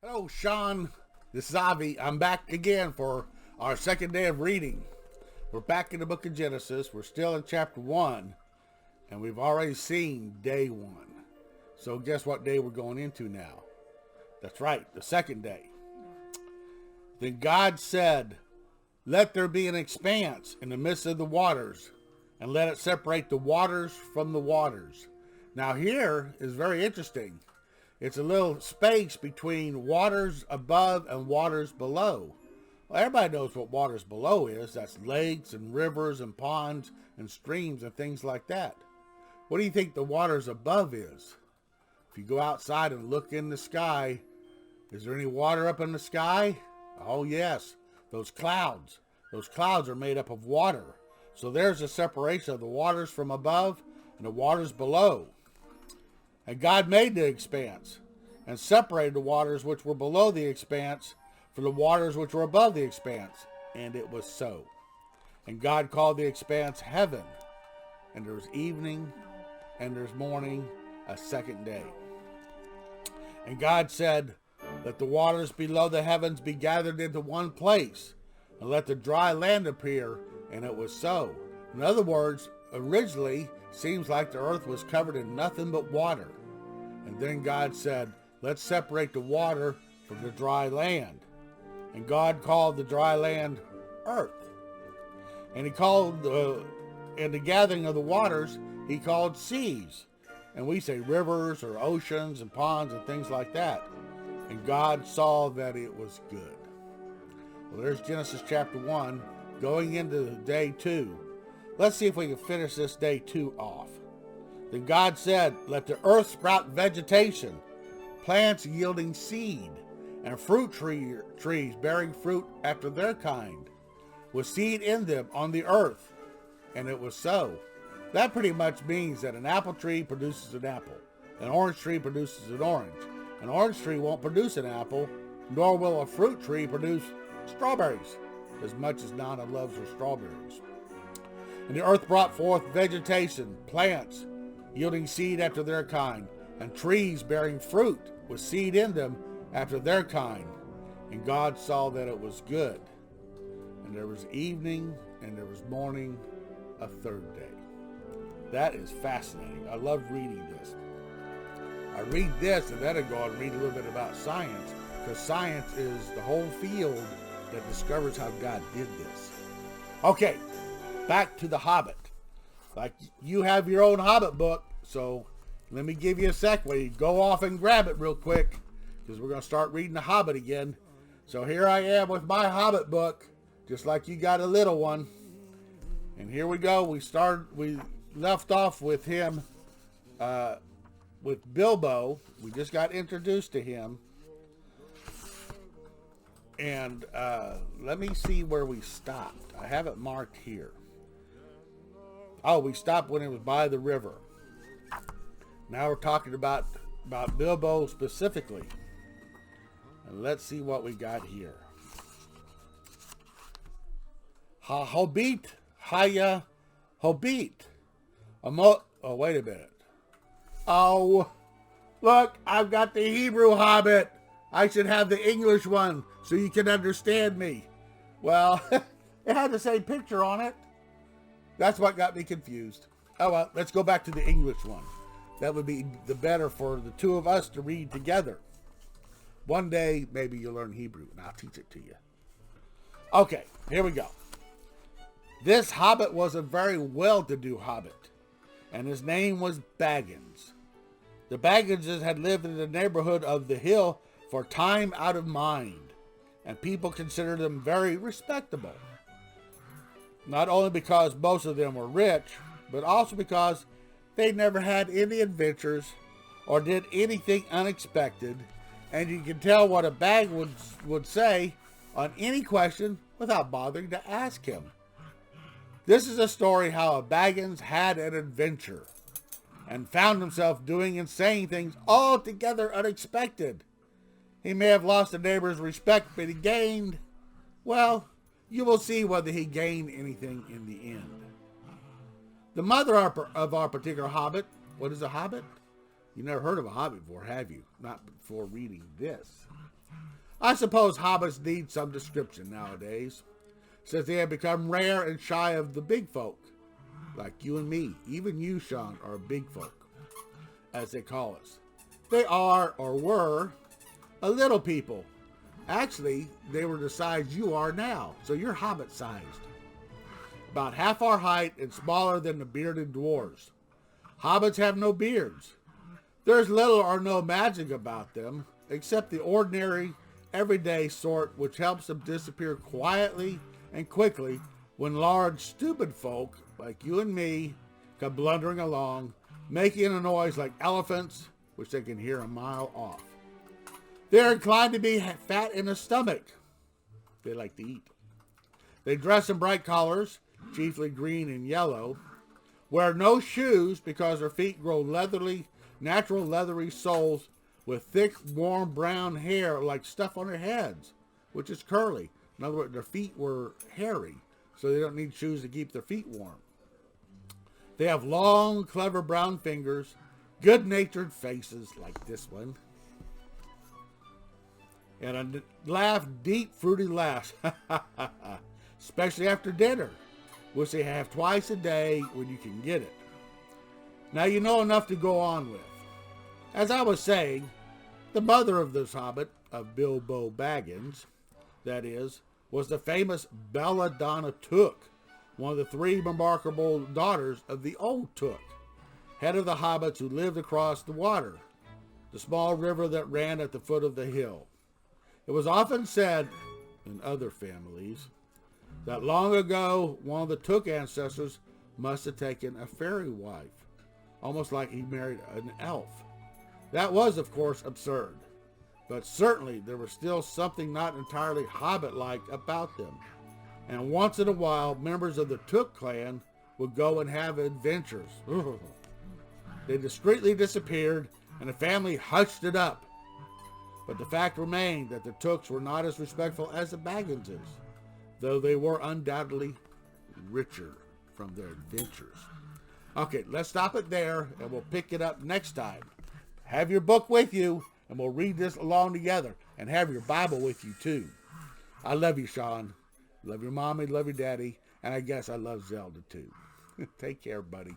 Hello, Sean. This is Avi. I'm back again for our second day of reading. We're back in the book of Genesis. We're still in chapter 1, and we've already seen day 1. So guess what day we're going into now? That's right, the second day. Then God said, "Let there be an expanse in the midst of the waters, and let it separate the waters from the waters." Now here is very interesting. It's a little space between waters above and waters below. Well, everybody knows what waters below is. That's lakes and rivers and ponds and streams and things like that. What do you think the waters above is? If you go outside and look in the sky, is there any water up in the sky? Oh yes, those clouds. Those clouds are made up of water. So there's a separation of the waters from above and the waters below. And God made the expanse and separated the waters which were below the expanse from the waters which were above the expanse. And it was so. And God called the expanse heaven. And there's evening and there's morning, a second day. And God said, "Let the waters below the heavens be gathered into one place, and let the dry land appear." And it was so. In other words, originally, seems like the earth was covered in nothing but water. And then God said, "Let's separate the water from the dry land." And God called the dry land earth. And he called, in the gathering of the waters, he called seas. And we say rivers or oceans and ponds and things like that. And God saw that it was good. Well, there's Genesis chapter 1, going into day 2. Let's see if we can finish this day 2 off. Then God said, "Let the earth sprout vegetation, plants yielding seed, and fruit trees bearing fruit after their kind, with seed in them on the earth." And it was so. That pretty much means that an apple tree produces an apple. An orange tree produces an orange. An orange tree won't produce an apple, nor will a fruit tree produce strawberries, as much as Nana loves her strawberries. And the earth brought forth vegetation, plants, yielding seed after their kind, and trees bearing fruit with seed in them after their kind. And God saw that it was good. And there was evening and there was morning, a third day. That is fascinating. I love reading this. I read this and then I go and read a little bit about science, because science is the whole field that discovers how God did this. Okay, back to the Hobbit. Like, you have your own Hobbit book, so let me give you a sec where you go off and grab it real quick, because we're going to start reading the Hobbit again. So here I am with my Hobbit book, just like you got a little one. And here we go. We left off with him, with Bilbo. We just got introduced to him. And let me see where we stopped. I have it marked here. Oh, we stopped when it was by the river. Now we're talking about Bilbo specifically. And let's see what we got here. Hobbit, Haya, Hobbit. Oh, wait a minute. Oh, look, I've got the Hebrew Hobbit. I should have the English one so you can understand me. Well, it had the same picture on it. That's what got me confused. Oh, well, let's go back to the English one. That would be the better for the two of us to read together. One day, maybe you'll learn Hebrew, and I'll teach it to you. Okay, here we go. This Hobbit was a very well-to-do Hobbit, and his name was Baggins. The Bagginses had lived in the neighborhood of the hill for time out of mind, and people considered them very respectable. Not only because most of them were rich, but also because they never had any adventures or did anything unexpected, and you can tell what a bag would say on any question without bothering to ask him. This is a story how a Baggins had an adventure and found himself doing and saying things altogether unexpected. He may have lost a neighbor's respect, but he gained, well, you will see whether he gained anything in the end. The mother of our particular Hobbit, what is a Hobbit? You never heard of a Hobbit before, have you? Not before reading this. I suppose hobbits need some description nowadays, since they have become rare and shy of the big folk, like you and me. Even you, Sean, are big folk, as they call us. They are, or were, a little people. Actually, they were the size you are now, so you're hobbit-sized. About half our height and smaller than the bearded dwarves. Hobbits have no beards. There's little or no magic about them, except the ordinary, everyday sort which helps them disappear quietly and quickly when large, stupid folk, like you and me, come blundering along, making a noise like elephants, which they can hear a mile off. They're inclined to be fat in the stomach. They like to eat. They dress in bright colors, chiefly green and yellow, wear no shoes because their feet grow natural leathery soles with thick, warm brown hair like stuff on their heads, which is curly. In other words, their feet were hairy, so they don't need shoes to keep their feet warm. They have long, clever brown fingers, good-natured faces like this one, and a deep, fruity laugh, especially after dinner, which they have twice a day when you can get it. Now you know enough to go on with. As I was saying, the mother of this hobbit, of Bilbo Baggins, that is, was the famous Belladonna Took, one of the 3 remarkable daughters of the Old Took, head of the hobbits who lived across the water, the small river that ran at the foot of the hill. It was often said, in other families, that long ago one of the Took ancestors must have taken a fairy wife, almost like he married an elf. That was, of course, absurd, but certainly there was still something not entirely hobbit-like about them, and once in a while members of the Took clan would go and have adventures. They discreetly disappeared, and the family hushed it up. But the fact remained that the Tooks were not as respectful as the Bagginses, though they were undoubtedly richer from their adventures. Okay, let's stop it there, and we'll pick it up next time. Have your book with you, and we'll read this along together, and have your Bible with you, too. I love you, Sean. Love your mommy, love your daddy, and I guess I love Zelda, too. Take care, buddy.